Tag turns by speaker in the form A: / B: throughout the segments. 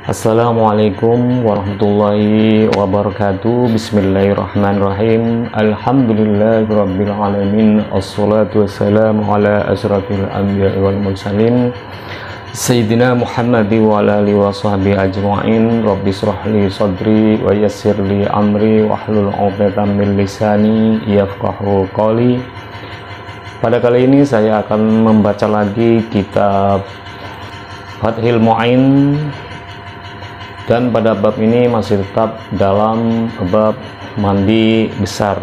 A: Assalamualaikum warahmatullahi wabarakatuh. Bismillahirrahmanirrahim. Alhamdulillahirabbil alamin. Assalatu wassalamu ala asyrafil anbiya'i wal mursalin Sayyidina Muhammad wa ala alihi wa sahbihi ajma'in. Rabbi shrah li sadri wa yassir li amri wahlul 'uqdatam min lisani yafqahu qawli. Pada kali ini saya akan membaca lagi kitab Fathul Mu'in, dan pada bab ini masih tetap dalam bab mandi besar.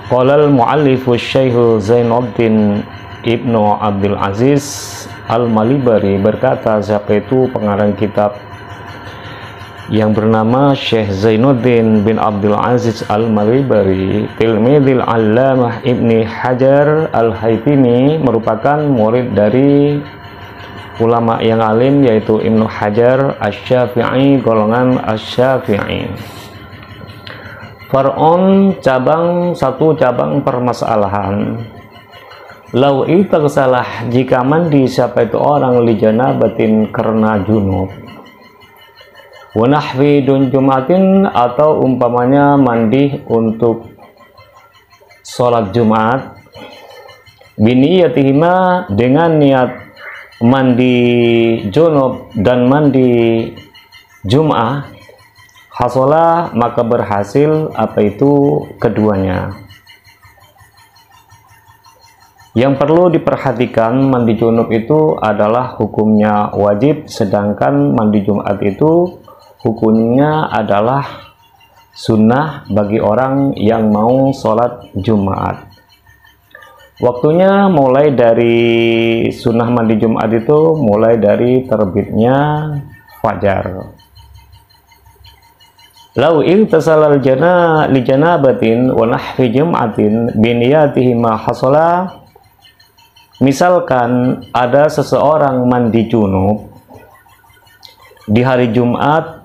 A: Qala al-mu'allifu Syekh Zainuddin Ibnu Abdul Aziz Al-Malibari berkata, siapa itu pengarang kitab yang bernama Syekh Zainuddin bin Abdul Aziz Al-Malibari, tilmidil Allamah Ibni Hajar Al-Haytami, merupakan murid dari ulama yang alim yaitu Ibnu Hajar Asy-Syafi'i, golongan Asy-Syafi'i. Far'un, satu cabang permasalahan. Lau salah, jika mandi siapa itu orang li janabatin karena junub, wanahwi dun jumatin, atau umpamanya mandi untuk sholat Jumat, biniyatihima, dengan niat mandi junub dan mandi Jum'ah, hasolah, maka berhasil apa itu keduanya. Yang perlu diperhatikan, mandi junub itu adalah hukumnya wajib, sedangkan mandi Jumat itu hukumnya adalah sunnah bagi orang yang mau sholat Jumat. Waktunya mulai dari sunnah mandi Jumat itu mulai dari terbitnya fajar. Lau irtasal al-jana li janabatin wa nahwi jum'atin biniyatihi ma hasala. Misalkan ada seseorang mandi junub di hari Jumat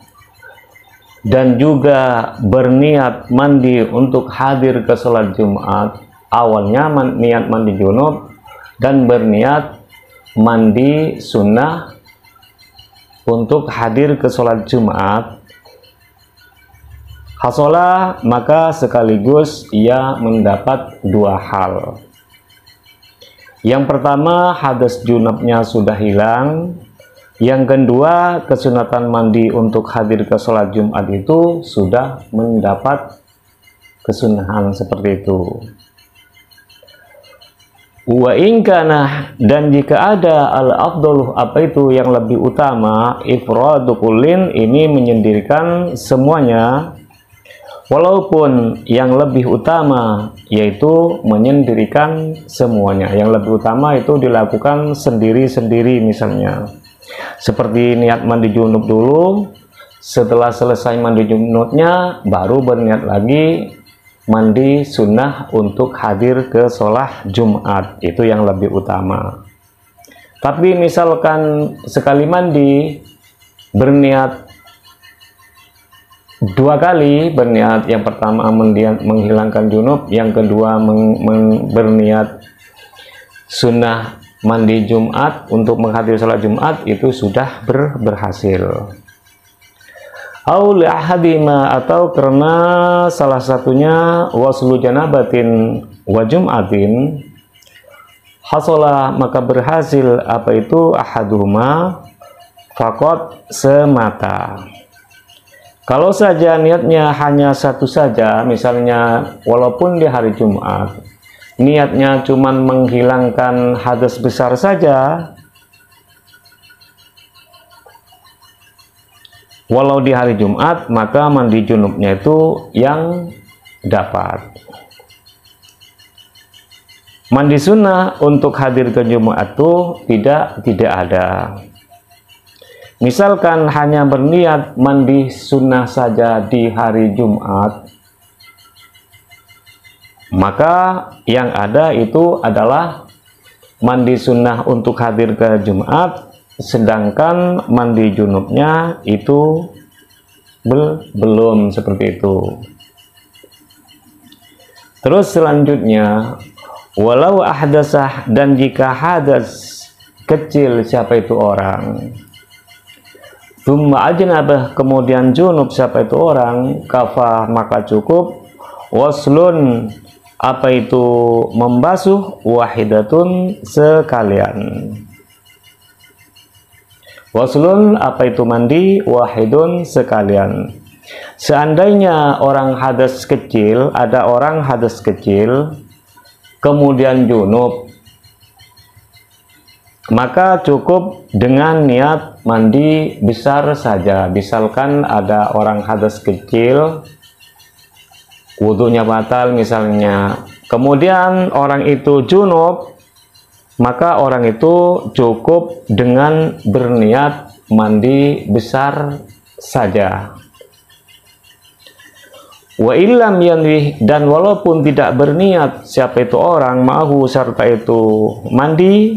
A: dan juga berniat mandi untuk hadir ke sholat Jumat. Awalnya niat mandi junub dan berniat mandi sunnah untuk hadir ke sholat Jumat. Hasolah, maka sekaligus ia mendapat dua hal. Yang pertama, hadas junubnya sudah hilang. Yang kedua, kesunatan mandi untuk hadir ke sholat Jumat itu sudah mendapat kesunahan seperti itu. Wa ingkana, dan jika ada al-afdalu, apa itu yang lebih utama, ifradu kullin, ini menyendirikan semuanya. Walaupun yang lebih utama yaitu menyendirikan semuanya, yang lebih utama itu dilakukan sendiri-sendiri, misalnya seperti niat mandi junub dulu, setelah selesai mandi junubnya baru berniat lagi mandi sunnah untuk hadir ke sholat Jumat, itu yang lebih utama. Tapi misalkan sekali mandi berniat dua kali, berniat yang pertama menghilangkan junub, yang kedua berniat sunnah mandi Jumat untuk menghadiri sholat Jumat, itu sudah berhasil. Au li ahadima, atau karena salah satunya waslu janabatin wa jum'atin, hasolah, maka berhasil apa itu ahaduhuma faqat, semata. Kalau saja niatnya hanya satu saja, misalnya walaupun di hari Jumat niatnya cuma menghilangkan hadas besar saja, walau di hari Jumat, maka mandi junubnya itu yang dapat. Mandi sunnah untuk hadir ke Jumat itu tidak ada. Misalkan hanya berniat mandi sunnah saja di hari Jumat, maka yang ada itu adalah mandi sunnah untuk hadir ke Jumat, sedangkan mandi junubnya itu belum, seperti itu. Terus selanjutnya, walau ahdasah, dan jika hadas kecil siapa itu orang, tsumma ajnabah, kemudian junub siapa itu orang, kafah maka cukup, waslun apa itu membasuh, wahidatun sekalian. Waslun apa itu mandi, wahidun sekalian. Seandainya orang hadas kecil, ada orang hadas kecil kemudian junub, maka cukup dengan niat mandi besar saja. Misalkan ada orang hadas kecil, wudhunya batal misalnya, kemudian orang itu junub, maka orang itu cukup dengan berniat mandi besar saja. Wa illam yanwih, dan walaupun tidak berniat siapa itu orang, ma'hu serta itu mandi,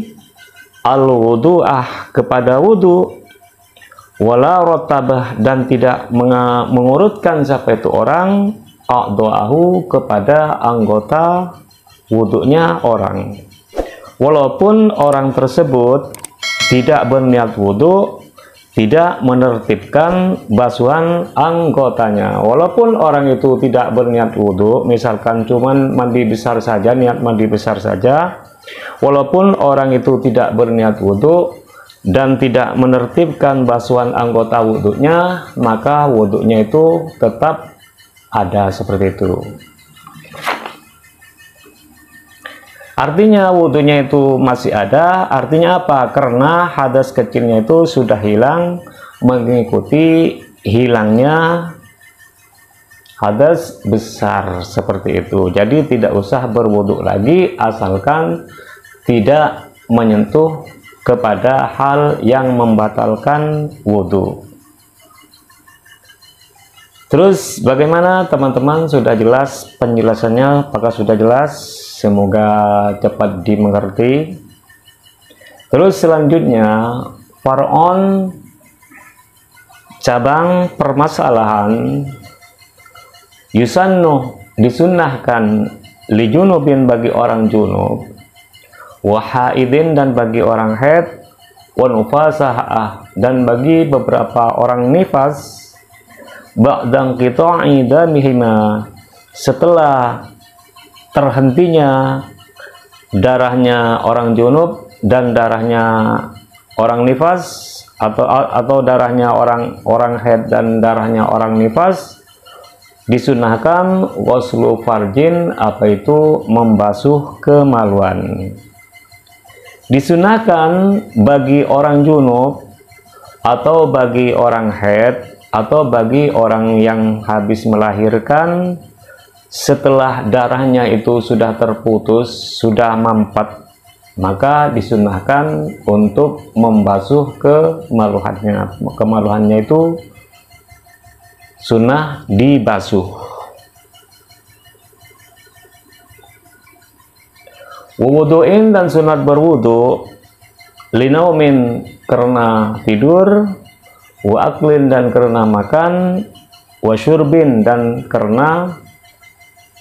A: al wudu'ah kepada wudu, wala rotabah, dan tidak mengurutkan siapa itu orang, a'do'ahu kepada anggota wudunya orang. Walaupun orang tersebut tidak berniat wudu, tidak menertibkan basuhan anggotanya. Walaupun orang itu tidak berniat wudu, misalkan cuman mandi besar saja, niat mandi besar saja, walaupun orang itu tidak berniat wudu dan tidak menertibkan basuhan anggota wudunya, maka wudunya itu tetap ada seperti itu. Artinya wudunya itu masih ada, artinya apa? Karena hadas kecilnya itu sudah hilang, mengikuti hilangnya hadas besar seperti itu. Jadi tidak usah berwudu lagi, asalkan tidak menyentuh kepada hal yang membatalkan wudu. Terus bagaimana teman-teman, sudah jelas penjelasannya? Apakah sudah jelas? Semoga cepat dimengerti. Terus selanjutnya, far'on, cabang permasalahan, yusannu, disunnahkan, li junubin, bagi orang junub, wa haidin, dan bagi orang haid, wa nufasah, dan bagi beberapa orang nifas, ba'dang qita'i damihima, setelah terhentinya darahnya orang junub dan darahnya orang nifas, atau darahnya orang haid dan darahnya orang nifas, disunahkan waslu farjin, apa itu membasuh kemaluan. Disunahkan bagi orang junub atau bagi orang haid atau bagi orang yang habis melahirkan, setelah darahnya itu sudah terputus, sudah mampat, maka disunahkan untuk membasuh kemaluannya. Kemaluannya itu sunnah dibasuh. Wudu'in, dan sunat berwudu, linaumin, karena tidur, wa aklin, dan karena makan, wa syurbin, dan karena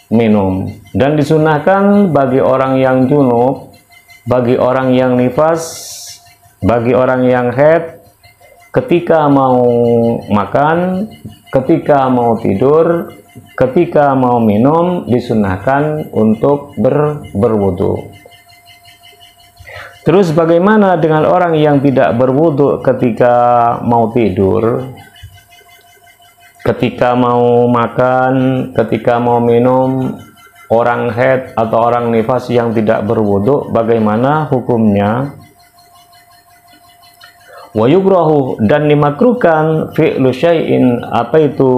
A: minum. Dan disunahkan bagi orang yang junub, bagi orang yang nifas, bagi orang yang haid, ketika mau makan, ketika mau tidur, ketika mau minum, disunahkan untuk berwudu. Terus bagaimana dengan orang yang tidak berwudu ketika mau tidur, ketika mau makan, ketika mau minum? Orang haid atau orang nifas yang tidak berwudu, bagaimana hukumnya? Wa yukrahu, dan dimakruhkan, fi'lu syai'in, apa itu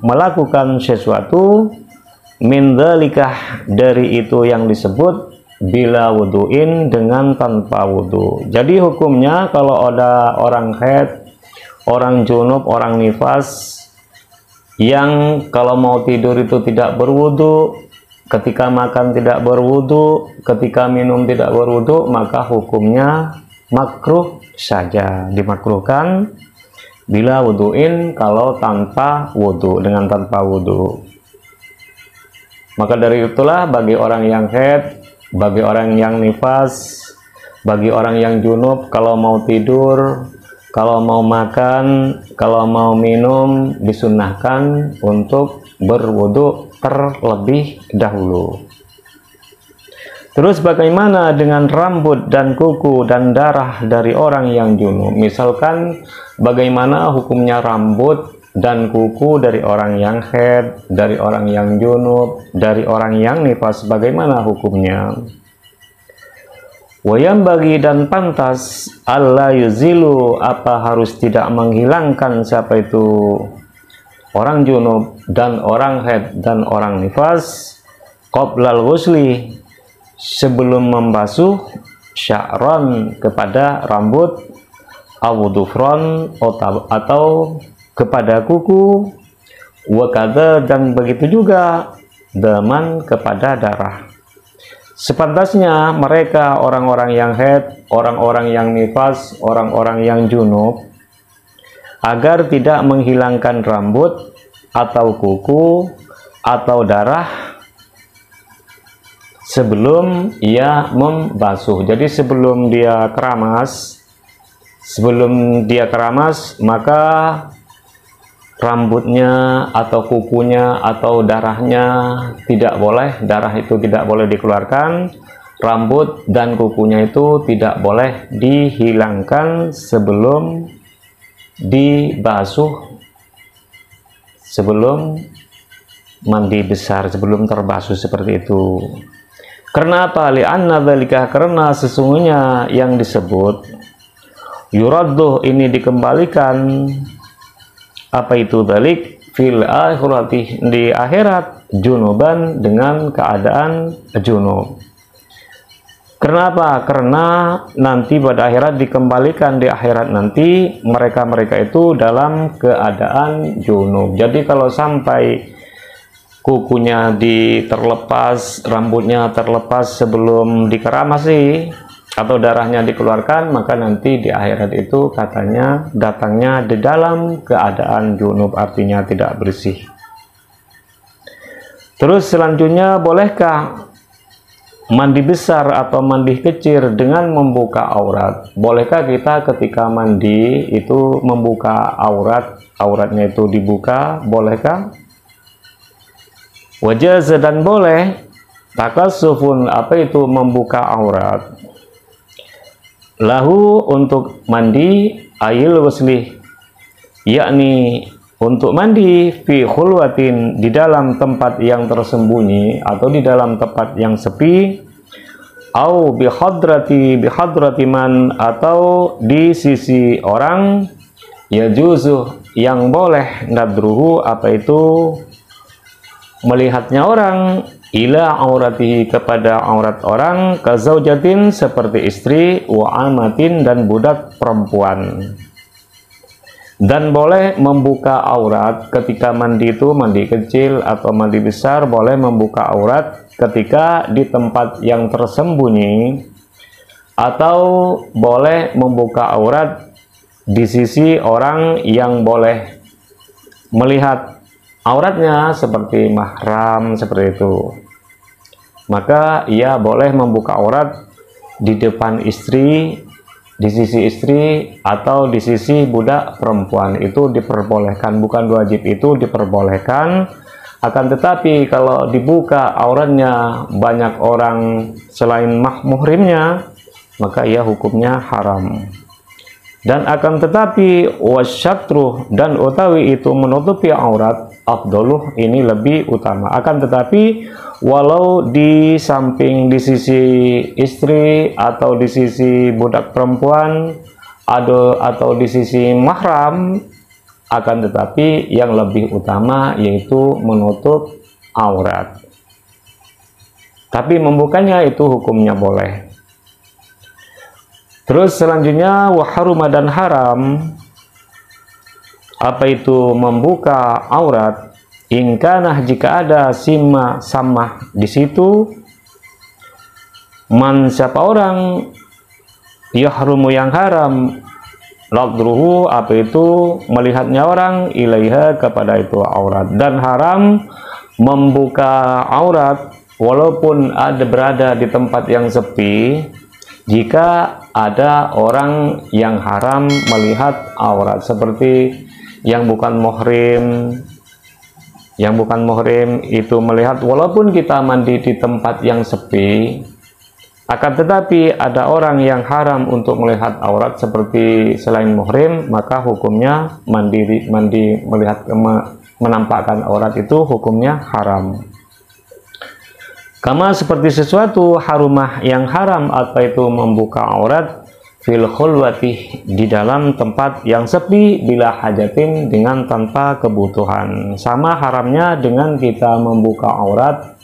A: melakukan sesuatu, min dzalikah, dari itu yang disebut, bila wudu'in, dengan tanpa wudu. Jadi hukumnya kalau ada orang haid, orang junub, orang nifas yang kalau mau tidur itu tidak berwudu, ketika makan tidak berwudu, ketika minum tidak berwudu, maka hukumnya makruh saja, dimakruhkan bila wudu'in, kalau tanpa wudu, dengan tanpa wudu. Maka dari itulah bagi orang yang haid, bagi orang yang nifas, bagi orang yang junub, kalau mau tidur, kalau mau makan, kalau mau minum, disunnahkan untuk berwudu terlebih dahulu. Terus bagaimana dengan rambut dan kuku dan darah dari orang yang junub? Misalkan bagaimana hukumnya rambut dan kuku dari orang yang haid, dari orang yang junub, dari orang yang nifas, bagaimana hukumnya? Wayam bagi dan pantas Allah yuzilu, apa harus tidak menghilangkan siapa itu orang junub dan orang haid dan orang nifas qoblal ghusli, sebelum membasuh, sya'ron kepada rambut, awudufron atau kepada kuku, wakada dan begitu juga daman kepada darah. Sepantasnya mereka orang-orang yang haid, orang-orang yang nifas, orang-orang yang junub, agar tidak menghilangkan rambut atau kuku atau darah sebelum ia membasuh. Jadi sebelum dia keramas, maka rambutnya atau kukunya atau darahnya tidak boleh, darah itu tidak boleh dikeluarkan, rambut dan kukunya itu tidak boleh dihilangkan sebelum dibasuh, sebelum mandi besar, sebelum terbasuh seperti itu. Karena apa? Li'anna dzalika, karena sesungguhnya yang disebut yuradduh ini dikembalikan, apa itu dzalik, fil akhirati, di akhirat, junuban dengan keadaan junub. Kenapa? Karena nanti pada akhirat dikembalikan, di akhirat nanti mereka-mereka itu dalam keadaan junub. Jadi kalau sampai kukunya terlepas, rambutnya terlepas sebelum dikeramasi atau darahnya dikeluarkan, maka nanti di akhirat itu katanya datangnya di dalam keadaan junub, artinya tidak bersih. Terus selanjutnya, bolehkah mandi besar atau mandi kecil dengan membuka aurat? Bolehkah kita ketika mandi itu membuka aurat, auratnya itu dibuka, bolehkah? Wajaz, dan boleh takasufun, apa itu membuka aurat, lahu untuk mandi, ayil waslih, yakni untuk mandi, fi khulwatin, di dalam tempat yang tersembunyi atau di dalam tempat yang sepi, au bihadrati man, atau di sisi orang, yajuzu, yang boleh, nadruhu, apa itu melihatnya orang, ila auratihi, kepada aurat orang, kazaujatin, seperti istri, wa amatin, dan budak perempuan. Dan boleh membuka aurat ketika mandi itu, mandi kecil atau mandi besar, boleh membuka aurat ketika di tempat yang tersembunyi, atau boleh membuka aurat di sisi orang yang boleh melihat auratnya, seperti mahram, seperti itu. Maka ia boleh membuka aurat di depan istri, di sisi istri, atau di sisi budak perempuan. Itu diperbolehkan, bukan wajib, itu diperbolehkan. Akan tetapi kalau dibuka auratnya banyak orang selain muhrimnya, maka ia hukumnya haram. Dan akan tetapi wasyatruh, dan utawi itu menutupi aurat, afdoluh, ini lebih utama. Akan tetapi walau di samping, di sisi istri atau di sisi budak perempuan atau di sisi mahram, akan tetapi yang lebih utama yaitu menutup aurat. Tapi membukanya itu hukumnya boleh. Terus selanjutnya, waharuma, dan haram, apa itu membuka aurat, ingkanah, jika ada samah di situ, man, siapa orang, yahrumu, yang haram, ladruhu, apa itu melihatnya orang, ilaiha, kepada itu aurat. Dan haram membuka aurat walaupun berada di tempat yang sepi jika ada orang yang haram melihat aurat, seperti yang bukan muhrim itu melihat walaupun kita mandi di tempat yang sepi, akan tetapi ada orang yang haram untuk melihat aurat seperti selain muhrim, maka hukumnya mandi melihat menampakkan aurat itu hukumnya haram. Kama seperti sesuatu harumah yang haram apa itu membuka aurat fil khulwati di dalam tempat yang sepi bila hajatin dengan tanpa kebutuhan. Sama haramnya dengan kita membuka aurat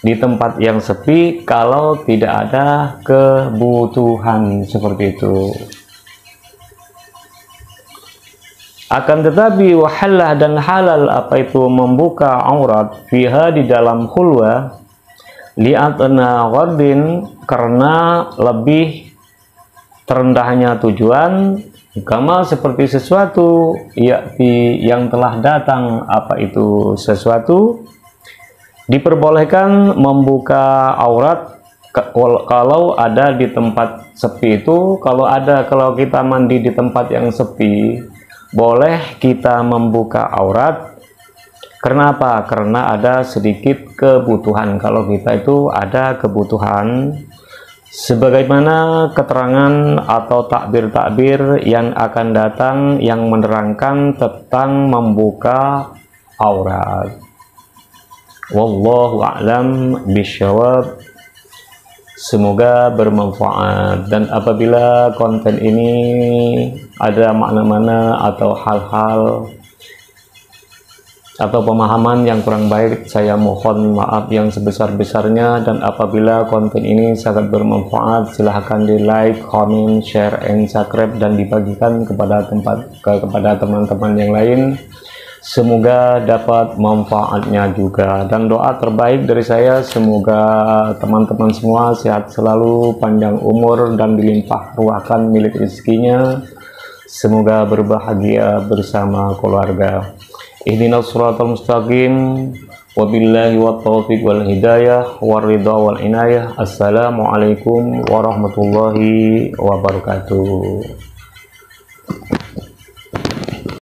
A: di tempat yang sepi kalau tidak ada kebutuhan seperti itu. Akan tetapi wahallah dan halal apa itu membuka aurat fiha di dalam khulwah li'atna ghardin karena lebih terendahnya tujuan, kama seperti sesuatu yakti yang telah datang apa itu sesuatu, diperbolehkan membuka aurat kalau ada di tempat sepi itu. Kalau kita mandi di tempat yang sepi, boleh kita membuka aurat. Kenapa? Karena ada sedikit kebutuhan. Kalau kita itu ada kebutuhan, sebagaimana keterangan atau takbir-takbir yang akan datang yang menerangkan tentang membuka aurat. Wallahu a'lam bishawab. Semoga bermanfaat, dan apabila konten ini ada makna-makna atau hal-hal atau pemahaman yang kurang baik, saya mohon maaf yang sebesar-besarnya. Dan apabila konten ini sangat bermanfaat, silahkan di like, comment, share, and subscribe, dan dibagikan kepada teman-teman yang lain. Semoga dapat manfaatnya juga. Dan doa terbaik dari saya, semoga teman-teman semua sehat selalu, panjang umur, dan dilimpah ruahkan milik rezekinya. Semoga berbahagia bersama keluarga. Ihdinas shiratal mustaqim. Wabillahi wattaufiq wal hidayah waridha wal inayah. Assalamualaikum warahmatullahi wabarakatuh.